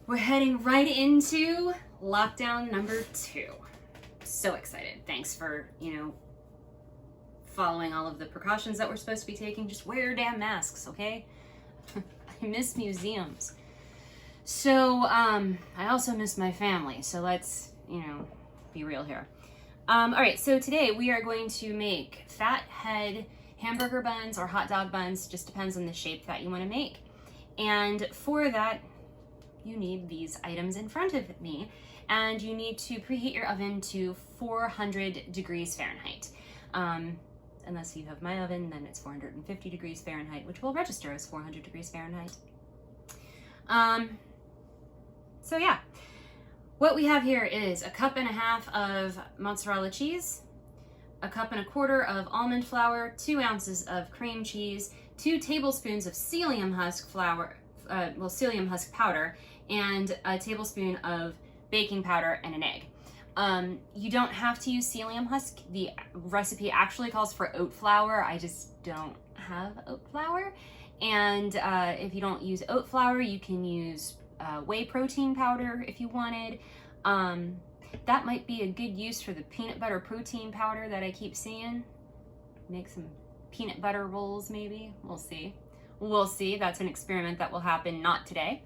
We're heading right into lockdown number 2. So excited. Thanks for, following all of the precautions that we're supposed to be taking. Just wear your damn masks, okay? I miss museums. So, I also miss my family. So let's, be real here. All right, so today we are going to make Fathead hamburger buns or hot dog buns. Just depends on the shape that you want to make. And for that, you need these items in front of me, and you need to preheat your oven to 400 degrees Fahrenheit. Unless you have my oven, then it's 450 degrees Fahrenheit, which will register as 400 degrees Fahrenheit. So yeah, what we have here is 1.5 cups of mozzarella cheese, 1.25 cups of almond flour, 2 ounces of cream cheese, 2 tablespoons of psyllium husk flour, psyllium husk powder, and a tablespoon of baking powder and an egg. You don't have to use psyllium husk. The recipe actually calls for oat flour. I just don't have oat flour. And if you don't use oat flour, you can use whey protein powder if you wanted. That might be a good use for the peanut butter protein powder that I keep seeing. Make some peanut butter rolls maybe. We'll see. We'll see. That's an experiment that will happen not today.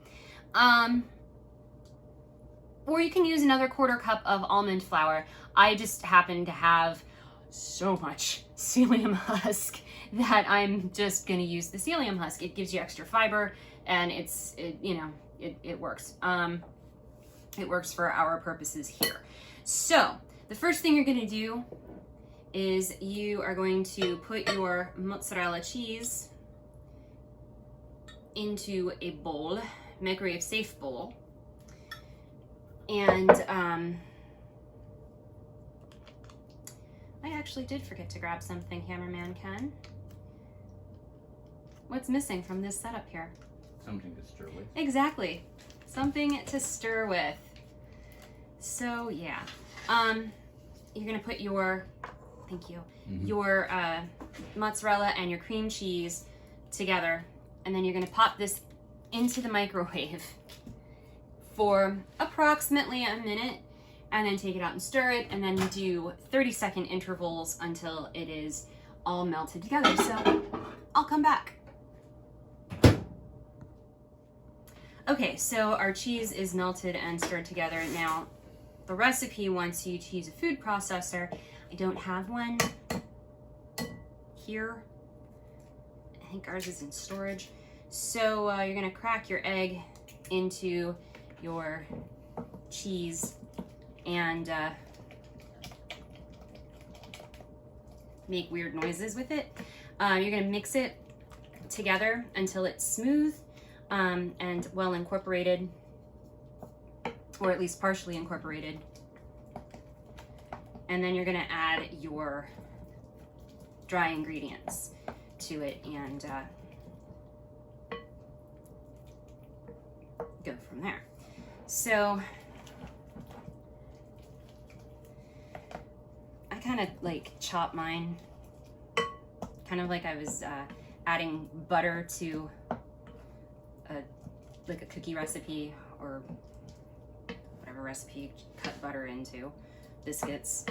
Or you can use another 1/4 cup of almond flour. I just happen to have so much psyllium husk that I'm just going to use the psyllium husk. It gives you extra fiber, and it works. It works for our purposes here. So the first thing you're going to do is you are going to put your mozzarella cheese into a bowl, microwave safe bowl. And I actually did forget to grab something, Hammerman Ken. What's missing from this setup here? Something to stir with. Exactly. Something to stir with. So yeah. You're gonna put your, thank you, your mozzarella and your cream cheese together, and then you're gonna pop this into the microwave for approximately a minute, and then take it out and stir it, and then do 30-second intervals until it is all melted together. So I'll come back. Okay, so our cheese is melted and stirred together. Now, the recipe wants you to use a food processor. I don't have one here. I think ours is in storage. So you're gonna crack your egg into your cheese and make weird noises with it. You're gonna mix it together until it's smooth and well incorporated, or at least partially incorporated. And then you're gonna add your dry ingredients to it and go from there. So I kind of like chop mine, kind of like I was adding butter to like a cookie recipe or whatever recipe you cut butter into, biscuits.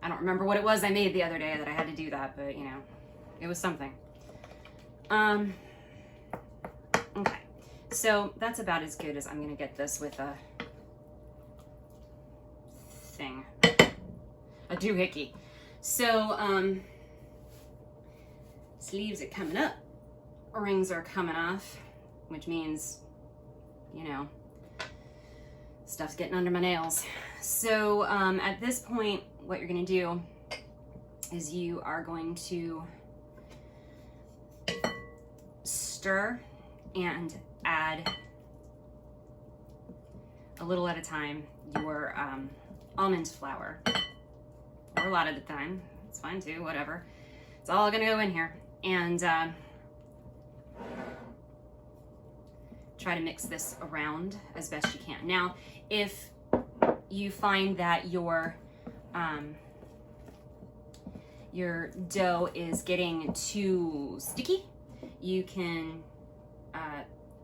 I don't remember what it was I made the other day that I had to do that, but it was something. Okay. So that's about as good as I'm gonna get this with a thing, a doohickey. So sleeves are coming up, rings are coming off, which means, stuff's getting under my nails. So at this point, what you're gonna do is you are going to stir and add a little at a time your almond flour, or a lot at a time. It's fine too, whatever. It's all gonna go in here, and try to mix this around as best you can. Now, if you find that your dough is getting too sticky, you can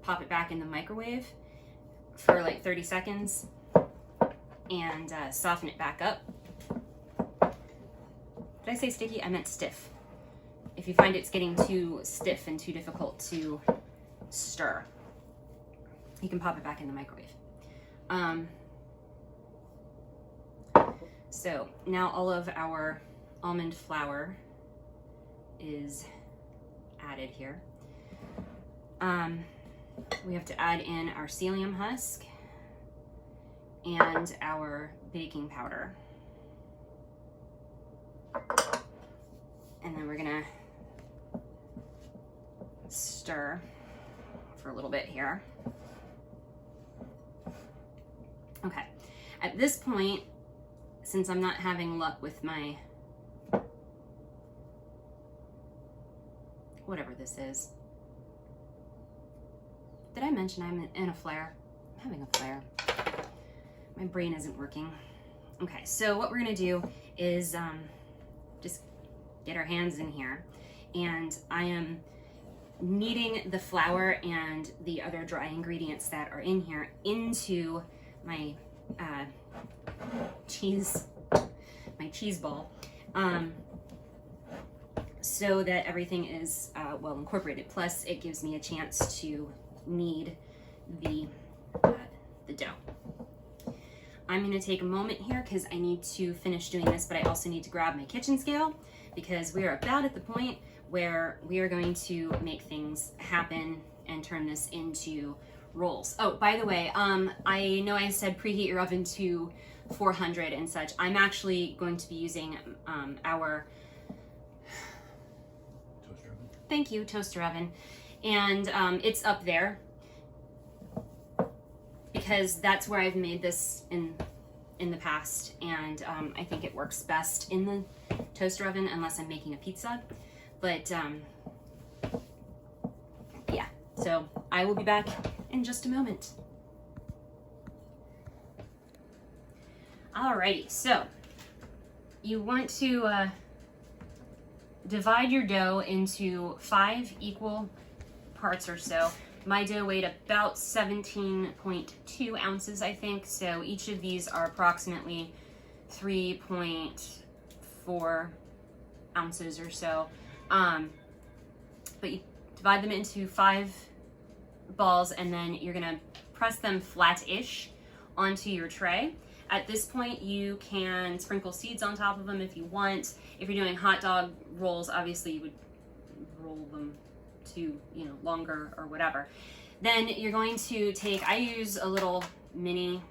pop it back in the microwave for like 30 seconds and soften it back up. Did I say sticky? I meant stiff. If you find it's getting too stiff and too difficult to stir, you can pop it back in the microwave. So now all of our almond flour is added here. We have to add in our psyllium husk and our baking powder. And then we're gonna stir for a little bit here. Okay, at this point, since I'm not having luck with my, whatever this is, did I mention I'm in a flare? I'm having a flare. My brain isn't working. Okay, so what we're gonna do is just get our hands in here, and I am kneading the flour and the other dry ingredients that are in here into my cheese ball, so that everything is well incorporated. Plus, it gives me a chance to knead the dough. I'm going to take a moment here because I need to finish doing this, but I also need to grab my kitchen scale because we are about at the point where we are going to make things happen and turn this into rolls. Oh, by the way, I know I said preheat your oven to 400 and such. I'm actually going to be using our toaster oven. Thank you, toaster oven, and it's up there because that's where I've made this in the past, and I think it works best in the toaster oven unless I'm making a pizza. But yeah, so I will be back in just a moment. Alrighty, so you want to divide your dough into 5 equal parts or so. My dough weighed about 17.2 ounces, I think, so each of these are approximately 3.4 ounces or so. But you divide them into 5 balls, and then you're gonna press them flat-ish onto your tray. At this point, you can sprinkle seeds on top of them if you want. If you're doing hot dog rolls, obviously you would roll them to, longer or whatever. Then you're going to take, I use a little mini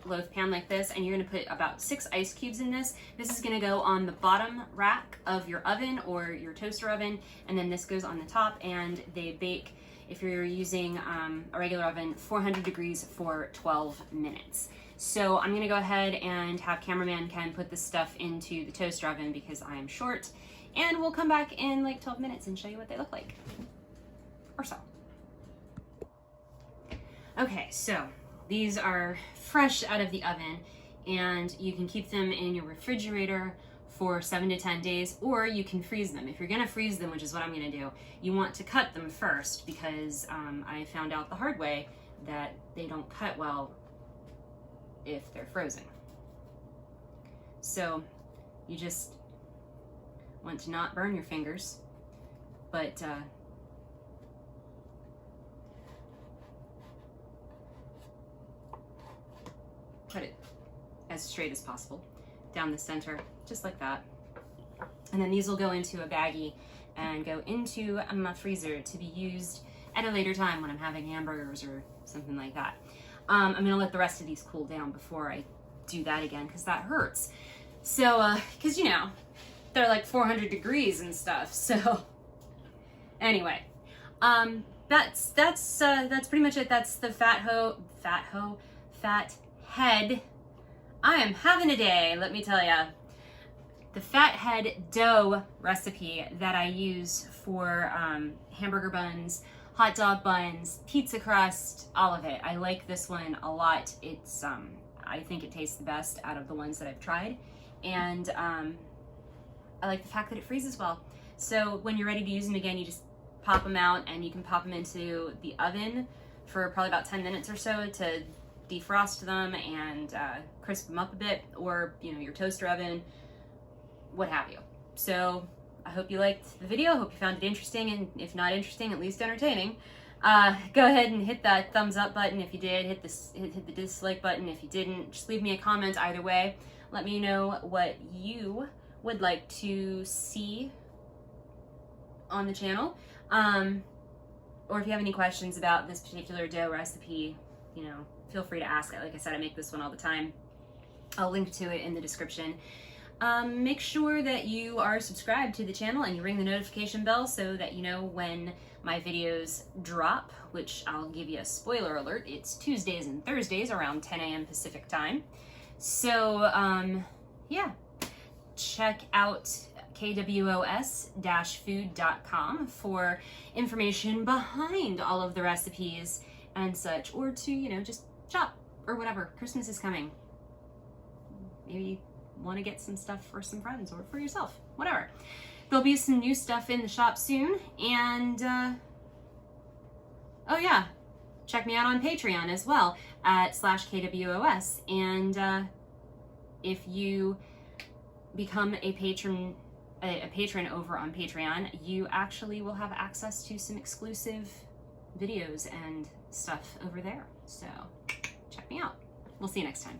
loaf pan like this, and you're gonna put about 6 ice cubes in this. This is gonna go on the bottom rack of your oven or your toaster oven, and then this goes on the top, and they bake, if you're using a regular oven, 400 degrees for 12 minutes. So I'm gonna go ahead and have cameraman Ken put this stuff into the toaster oven because I am short, and we'll come back in like 12 minutes and show you what they look like, or so. Okay, so these are fresh out of the oven, and you can keep them in your refrigerator for 7 to 10 days, or you can freeze them. If you're gonna freeze them, which is what I'm gonna do, you want to cut them first because I found out the hard way that they don't cut well if they're frozen. So you just want to not burn your fingers, but put it as straight as possible down the center, just like that. And then these will go into a baggie and go into my freezer to be used at a later time when I'm having hamburgers or something like that. I'm gonna let the rest of these cool down before I do that again because that hurts. So, because they're like 400 degrees and stuff. So, anyway, that's pretty much it. That's the Fathead. I am having a day, let me tell ya. The Fathead dough recipe that I use for hamburger buns, hot dog buns, pizza crust, all of it. I like this one a lot. It's I think it tastes the best out of the ones that I've tried, and I like the fact that it freezes well. So when you're ready to use them again, you just pop them out, and you can pop them into the oven for probably about 10 minutes or so to defrost them and crisp them up a bit, or your toaster oven, what have you. So I hope you liked the video. I hope you found it interesting, and if not interesting, at least entertaining. Go ahead and hit that thumbs up button if you did. Hit the dislike button if you didn't. Just leave me a comment either way. Let me know what you would like to see on the channel. Or if you have any questions about this particular dough recipe, feel free to ask. Like I said, I make this one all the time. I'll link to it in the description. Make sure that you are subscribed to the channel and you ring the notification bell so that you know when my videos drop, which I'll give you a spoiler alert. It's Tuesdays and Thursdays around 10 a.m. Pacific time. So, yeah, check out kwos-food.com for information behind all of the recipes and such, or to, just shop or whatever. Christmas is coming. Maybe want to get some stuff for some friends or for yourself, whatever. There'll be some new stuff in the shop soon, and oh yeah, check me out on Patreon as well at /KWOS, and if you become a patron over on Patreon, you actually will have access to some exclusive videos and stuff over there. So check me out. We'll see you next time.